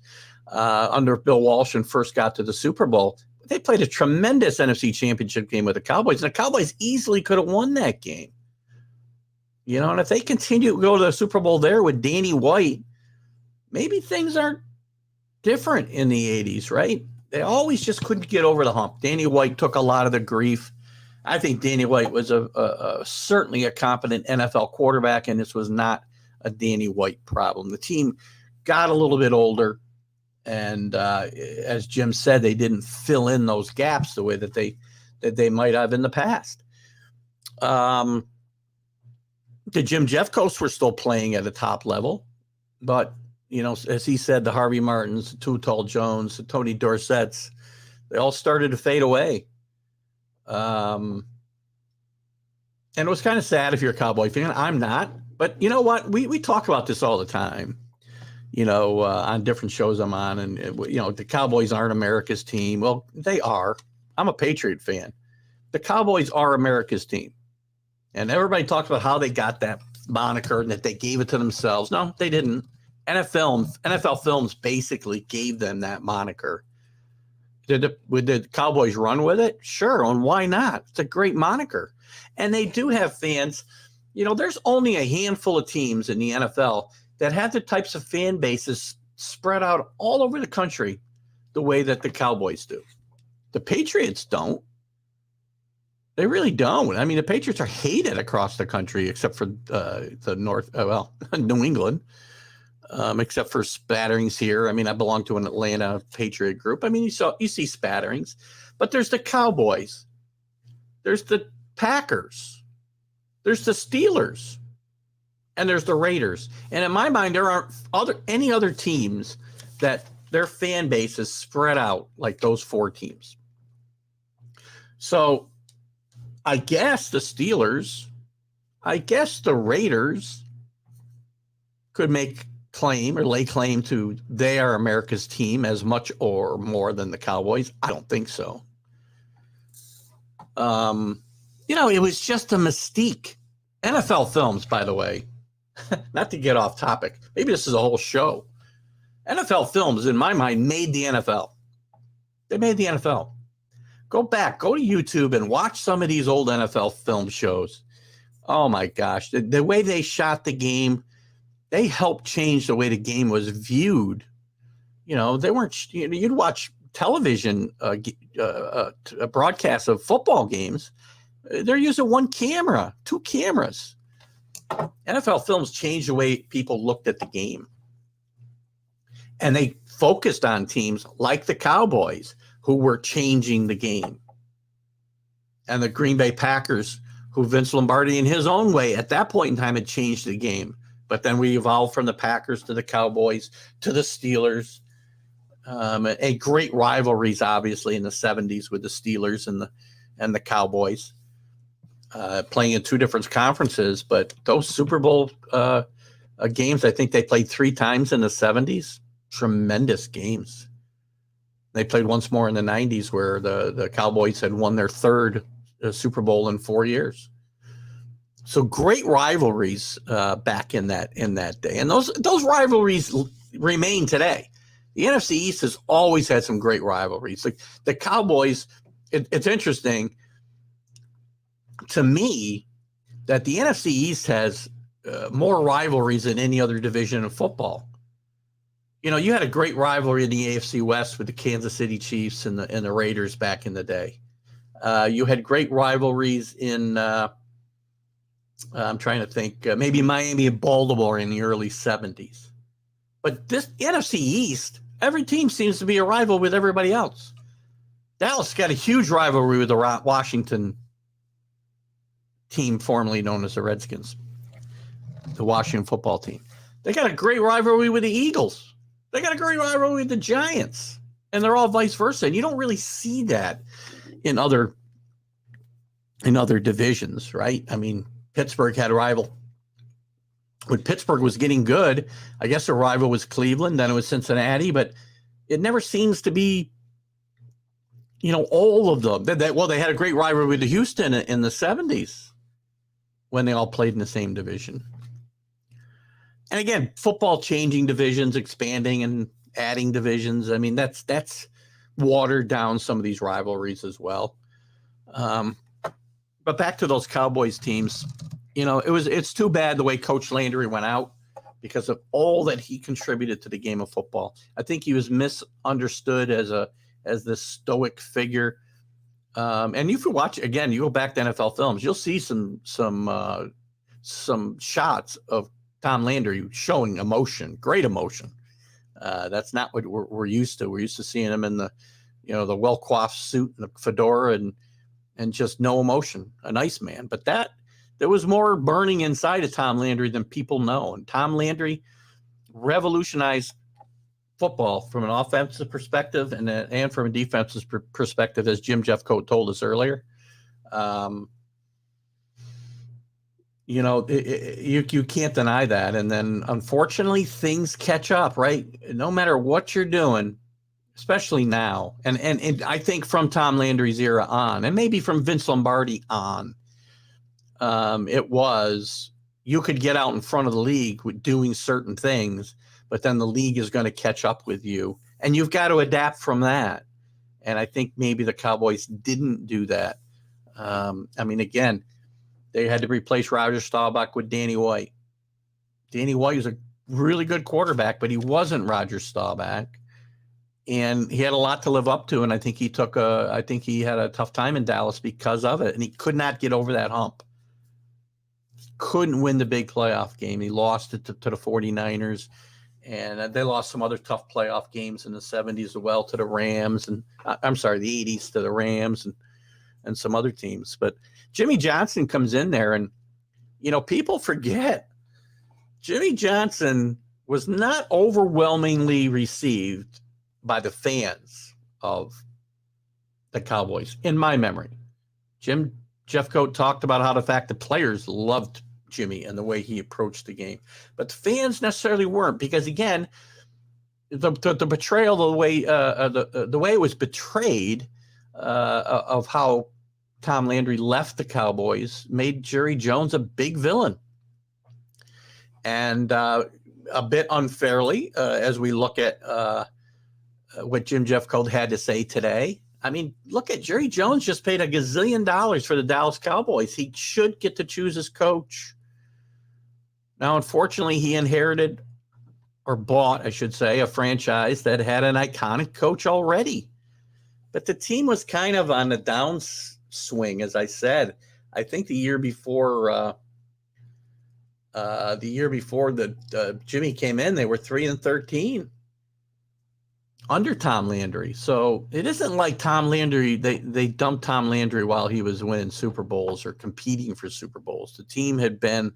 under Bill Walsh and first got to the Super Bowl. They played a tremendous NFC Championship game with the Cowboys, and the Cowboys easily could have won that game. And if they continue to go to the Super Bowl there with Danny White, maybe things aren't different in the 80s, right? They always just couldn't get over the hump. Danny White took a lot of the grief. I think Danny White was certainly a competent NFL quarterback, and this was not a Danny White problem. The team got a little bit older, and as Jim said, they didn't fill in those gaps the way that they might have in the past. The Jim Jeffcoats were still playing at a top level, but as he said, the Harvey Martins, the Too Tall Jones, the Tony Dorsetts, they all started to fade away. And it was kind of sad if you're a Cowboy fan. I'm not, but you know what? We talk about this all the time, on different shows I'm on, and the Cowboys aren't America's team. Well, they are. I'm a Patriot fan. The Cowboys are America's team, and everybody talks about how they got that moniker and that they gave it to themselves. No, they didn't. NFL Films basically gave them that moniker. Would the Cowboys run with it? Sure, and why not? It's a great moniker. And they do have fans. There's only a handful of teams in the NFL that have the types of fan bases spread out all over the country the way that the Cowboys do. The Patriots don't. They really don't. I mean, the Patriots are hated across the country except for the North, New England. Except for spatterings here. I mean, I belong to an Atlanta Patriot group. I mean, you see spatterings, but there's the Cowboys, there's the Packers, there's the Steelers, and there's the Raiders. And in my mind, there aren't any other teams that their fan base is spread out like those four teams. So I guess the Steelers, I guess the Raiders could lay claim to they are America's team as much or more than the Cowboys. I don't think so. It was just a mystique. NFL Films, by the way, not to get off topic, maybe this is a whole show. NFL Films, in my mind, made the NFL. They made the NFL. Go back, go to YouTube and watch some of these old NFL film shows. Oh my gosh, the way they shot the game, they helped change the way the game was viewed. They weren't. You'd watch television broadcasts of football games. They're using one camera, two cameras. NFL films changed the way people looked at the game. And they focused on teams like the Cowboys, who were changing the game. And the Green Bay Packers, who Vince Lombardi in his own way at that point in time had changed the game. But then we evolved from the Packers to the Cowboys to the Steelers. A great rivalries, obviously, in the 70s with the Steelers and the Cowboys. Playing in two different conferences, but those Super Bowl games, I think they played 3 times in the 70s. Tremendous games. They played once more in the 90s, where the Cowboys had won their 3rd Super Bowl in 4 years. So great rivalries back in that day, and those rivalries remain today. The NFC East has always had some great rivalries. Like the Cowboys, it's interesting to me that the NFC East has more rivalries than any other division of football. You had a great rivalry in the AFC West with the Kansas City Chiefs and the Raiders back in the day. You had great rivalries in, I'm trying to think, maybe Miami and Baltimore in the early 70s. But this NFC East, every team seems to be a rival with everybody else. Dallas got a huge rivalry with the Washington team formerly known as the Redskins, the Washington football team. They got a great rivalry with the Eagles. They got a great rivalry with the Giants, and they're all vice versa. And you don't really see that in other divisions, right? I mean, Pittsburgh had a rival. When Pittsburgh was getting good, I guess the rival was Cleveland, then it was Cincinnati, but it never seems to be, all of them. They had a great rivalry with Houston in the 70s when they all played in the same division. And again, football changing divisions, expanding and adding divisions. I mean, that's watered down some of these rivalries as well. But back to those Cowboys teams, it's too bad the way Coach Landry went out because of all that he contributed to the game of football. I think he was misunderstood as this stoic figure. And you can watch again. You go back to NFL films, you'll see some shots of Tom Landry showing emotion, great emotion. That's not what we're used to. We're used to seeing him in the well-coiffed suit and the fedora and just no emotion, a nice man. But there was more burning inside of Tom Landry than people know. And Tom Landry revolutionized football from an offensive perspective and from a defensive perspective, as Jim Jeffcoat told us earlier. You can't deny that. And then unfortunately things catch up, right? No matter what you're doing, especially now. And I think from Tom Landry's era on, and maybe from Vince Lombardi on, you could get out in front of the league with doing certain things, but then the league is going to catch up with you and you've got to adapt from that. And I think maybe the Cowboys didn't do that. Again, they had to replace Roger Staubach with Danny White. Danny White was a really good quarterback, but he wasn't Roger Staubach. And he had a lot to live up to. And I think he had a tough time in Dallas because of it. And he could not get over that hump. Couldn't win the big playoff game. He lost it to the 49ers. And they lost some other tough playoff games in the 70s as well to the Rams. And the 80s to the Rams and some other teams. But Jimmy Johnson comes in there and, people forget Jimmy Johnson was not overwhelmingly received by the fans of the Cowboys, in my memory. Jim Jeffcoat talked about how the fact the players loved Jimmy and the way he approached the game, but the fans necessarily weren't, because again, the betrayal, the way it was betrayed of how Tom Landry left the Cowboys made Jerry Jones a big villain, and a bit unfairly, as we look at what Jim Jeffcoat had to say today. I mean, look at Jerry Jones just paid $1 gazillion for the Dallas Cowboys. He should get to choose his coach. Now, unfortunately, he inherited or bought, I should say, a franchise that had an iconic coach already. But the team was kind of on the downswing, as I said. I think the year before Jimmy came in, they were 3-13 under Tom Landry. So it isn't like Tom Landry, they dumped Tom Landry while he was winning Super Bowls or competing for Super Bowls. The team had been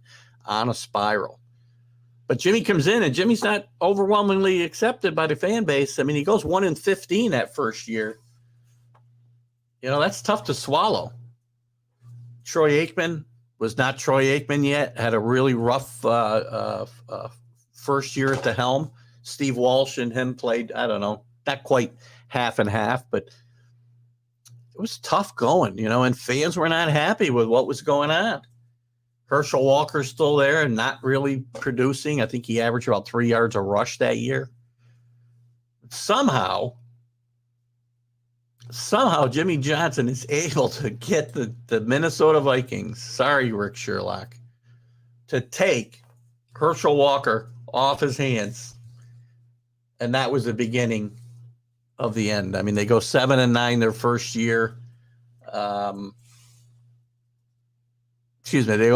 on a spiral. But Jimmy comes in, and Jimmy's not overwhelmingly accepted by the fan base. I mean, he goes 1-15 that first year. You know, that's tough to swallow. Troy Aikman was not Troy Aikman yet, had a really rough first year at the helm. Steve Walsh and him played, I don't know, not quite half and half, but it was tough going, you know, and fans were not happy with what was going on. Herschel Walker's still there and not really producing. I think he averaged about 3 yards a rush that year. Somehow Jimmy Johnson is able to get the Minnesota Vikings, sorry, Rick Sherlock, to take Herschel Walker off his hands. And that was the beginning of the end. I mean, they go 7-9 their first year. They go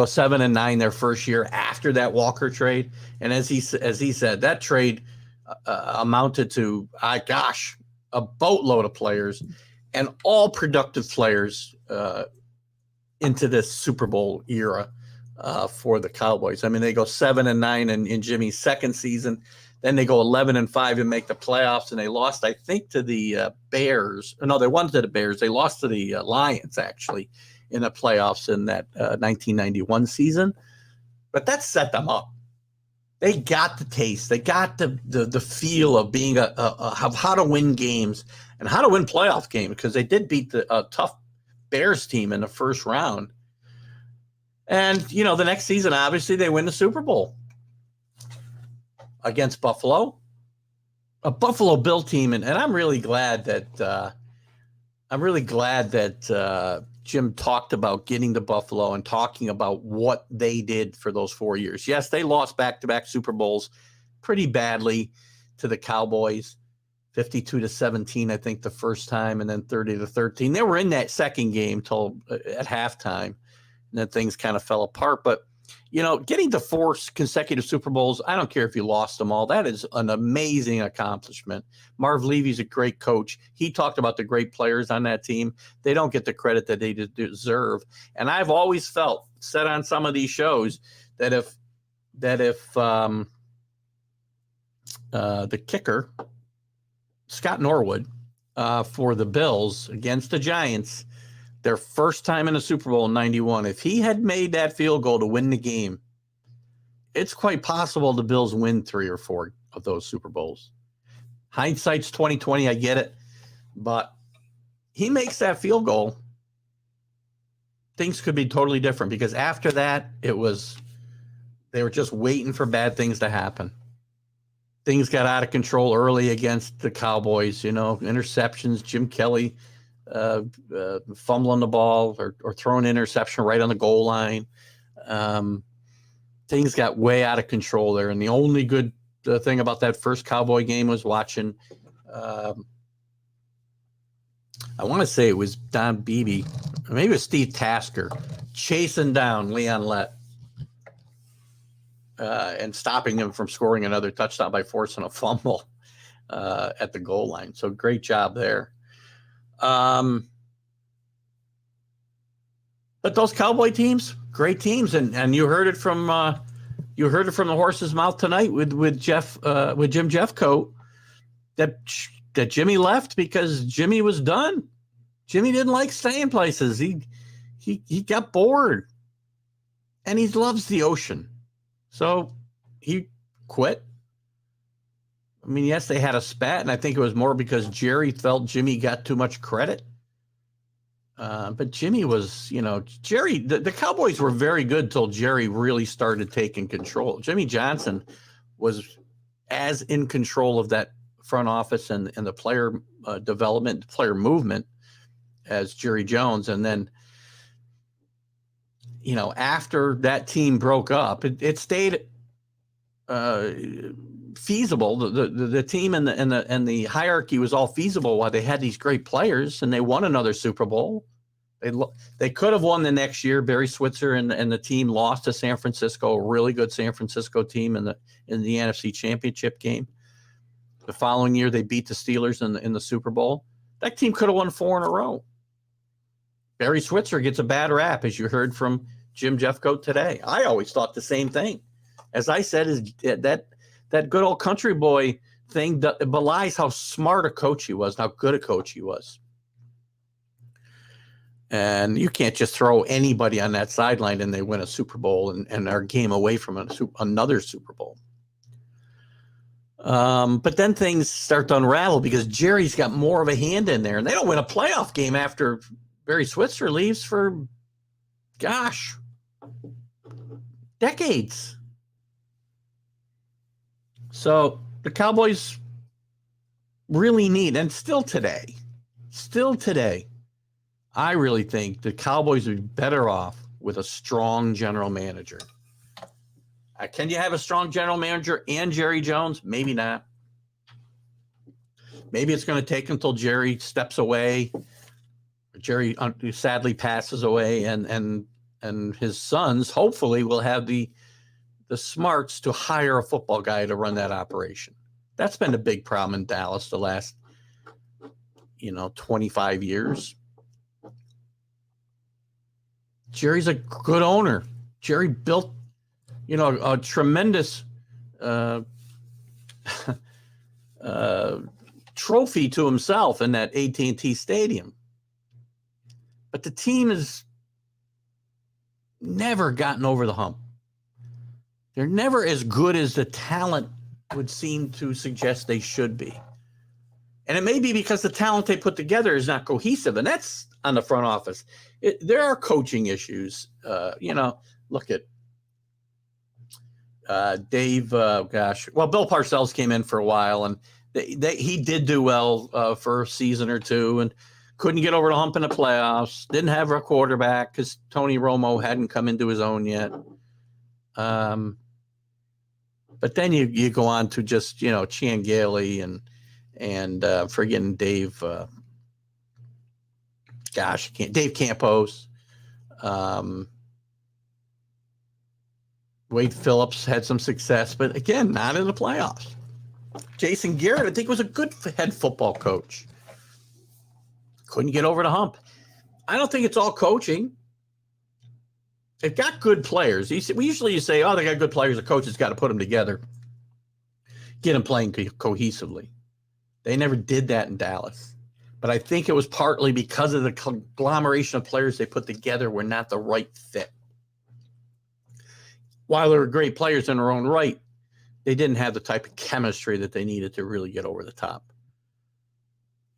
7-9 their first year after that Walker trade. And as he said, that trade amounted to, a boatload of players and all productive players into this Super Bowl era for the Cowboys. I mean, they go 7-9 in Jimmy's second season. Then they go 11-5 and make the playoffs, and they lost, I think, to the Bears. No, they won to the Bears. They lost to the Lions, actually, in the playoffs in that 1991 season. But that set them up. They got the taste. They got the feel of being of how to win games and how to win playoff games, because they did beat a tough Bears team in the first round. And, you know, the next season, obviously, they win the Super Bowl against Buffalo, a Buffalo Bill team. And I'm really glad that Jim talked about getting to Buffalo and talking about what they did for those 4 years. Yes, they lost back-to-back Super Bowls pretty badly to the Cowboys, 52-17, I think, the first time, and then 30-13. They were in that second game till at halftime, and then things kind of fell apart. But, you know, getting to 4 consecutive Super Bowls, I don't care if you lost them all. That is an amazing accomplishment. Marv Levy's a great coach. He talked about the great players on that team. They don't get the credit that they deserve. And I've always said on some of these shows that if the kicker, Scott Norwood, for the Bills against the Giants, their first time in a Super Bowl in 91, if he had made that field goal to win the game, it's quite possible the Bills win 3 or 4 of those Super Bowls. Hindsight's 20/20, I get it. But he makes that field goal, things could be totally different, because after that, they were just waiting for bad things to happen. Things got out of control early against the Cowboys, you know, interceptions, Jim Kelly fumbling the ball or throwing an interception right on the goal line. Things got way out of control there. And the only good thing about that first Cowboy game was watching, I want to say it was Don Beebe, or maybe it was Steve Tasker, chasing down Leon Lett and stopping him from scoring another touchdown by forcing a fumble at the goal line. So great job there. But those Cowboy teams, great teams, and you heard it from the horse's mouth tonight with Jim Jeffcoat that Jimmy left because Jimmy was done. Jimmy didn't like staying places. He got bored, and he loves the ocean, so he quit. I mean, yes, they had a spat, and I think it was more because Jerry felt Jimmy got too much credit. But Jimmy was, Jerry, the Cowboys were very good till Jerry really started taking control. Jimmy Johnson was as in control of that front office and the player development, player movement as Jerry Jones. And then, after that team broke up, it stayed feasible. The team and the hierarchy was all feasible while they had these great players, and they won another Super Bowl. They could have won the next year. Barry Switzer and the team lost to San Francisco, a really good San Francisco team in the NFC Championship game. The following year, they beat the Steelers in the Super Bowl. That team could have won 4 in a row. Barry Switzer gets a bad rap, as you heard from Jim Jeffcoat today. I always thought the same thing. As I said, is that good old country boy thing belies how smart a coach he was, how good a coach he was. And you can't just throw anybody on that sideline and they win a Super Bowl and are a game away from another Super Bowl. But then things start to unravel because Jerry's got more of a hand in there, and they don't win a playoff game after Barry Switzer leaves for, decades. So the Cowboys really need, and still today, I really think the Cowboys would be better off with a strong general manager. Can you have a strong general manager and Jerry Jones? Maybe not. Maybe it's going to take until Jerry steps away. Jerry sadly passes away, and his sons hopefully will have the smarts to hire a football guy to run that operation. That's been a big problem in Dallas the last 25 years. Jerry's a good owner. Jerry built, a tremendous trophy to himself in that AT&T Stadium. But the team has never gotten over the hump. They're never as good as the talent would seem to suggest they should be. And it may be because the talent they put together is not cohesive, and that's on the front office. There are coaching issues. Look at Dave. Bill Parcells came in for a while, and he did do well for a season or two, and couldn't get over the hump in the playoffs. Didn't have a quarterback because Tony Romo hadn't come into his own yet. But then you go on to just Chan Gailey and friggin' Dave. Dave Campos. Wade Phillips had some success, but again, not in the playoffs. Jason Garrett, I think, was a good head football coach. Couldn't get over the hump. I don't think it's all coaching. They've got good players. You say, oh, they got good players. The coach has got to put them together, get them playing cohesively. They never did that in Dallas. But I think it was partly because of the conglomeration of players they put together were not the right fit. While they were great players in their own right, they didn't have the type of chemistry that they needed to really get over the top.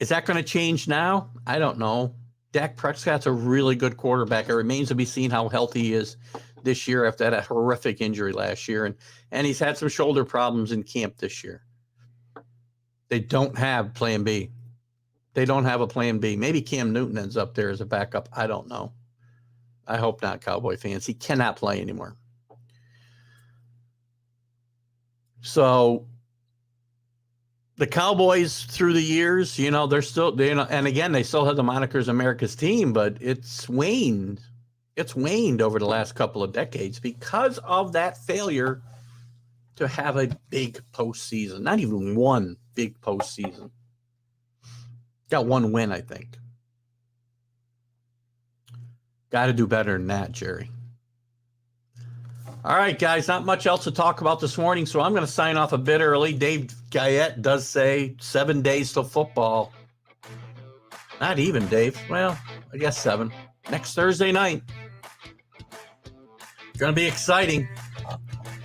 Is that going to change now? I don't know. Dak Prescott's a really good quarterback. It remains to be seen how healthy he is this year after that horrific injury last year. And he's had some shoulder problems in camp this year. They don't have plan B. They don't have a plan B. Maybe Cam Newton ends up there as a backup. I don't know. I hope not, Cowboy fans. He cannot play anymore. So the Cowboys through the years, they're still, and again, they still have the monikers America's team, but it's waned. It's waned over the last couple of decades because of that failure to have a big postseason. Not even one big postseason. Got one win, I think. Got to do better than that, Jerry. All right, guys, not much else to talk about this morning, so I'm going to sign off a bit early. Dave Guyette does say 7 days till football. Not even, Dave. Well, I guess 7. Next Thursday night. Going to be exciting.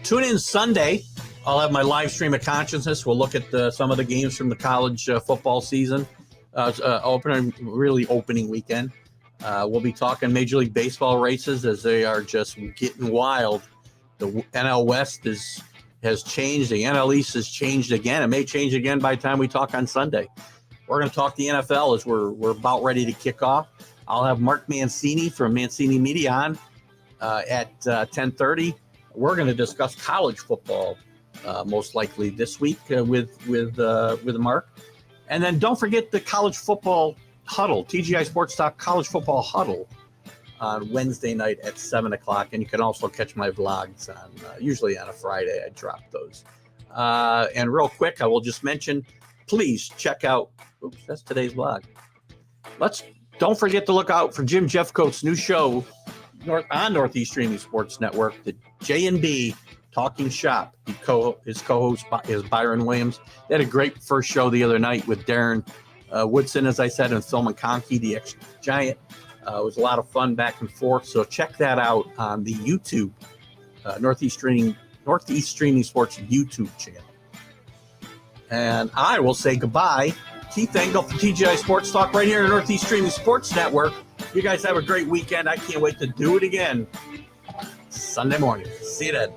Tune in Sunday. I'll have my live stream of consciousness. We'll look at some of the games from the college football season. Opening weekend. We'll be talking Major League Baseball races as they are just getting wild. The NL West has changed. The NL East has changed again. It may change again by the time we talk on Sunday. We're going to talk the NFL as we're about ready to kick off. I'll have Mark Mancini from Mancini Media on at 10:30. We're going to discuss college football most likely this week with Mark. And then don't forget the college football huddle, TGI Sports Talk College Football Huddle on Wednesday night at 7 o'clock. And you can also catch my vlogs on usually on a Friday. I drop those. And real quick, I will just mention, please check out, that's today's vlog. Don't forget to look out for Jim Jeffcoat's new show on Northeast Streaming Sports Network, the J&B Talking Shop. His co-host is Byron Williams. They had a great first show the other night with Darren Woodson, as I said, and Phil McConkey, the ex-Giant. It was a lot of fun back and forth. So check that out on the YouTube, Northeast Streaming Sports YouTube channel. And I will say goodbye. Keith Engel for TGI Sports Talk right here on Northeast Streaming Sports Network. You guys have a great weekend. I can't wait to do it again Sunday morning. See you then.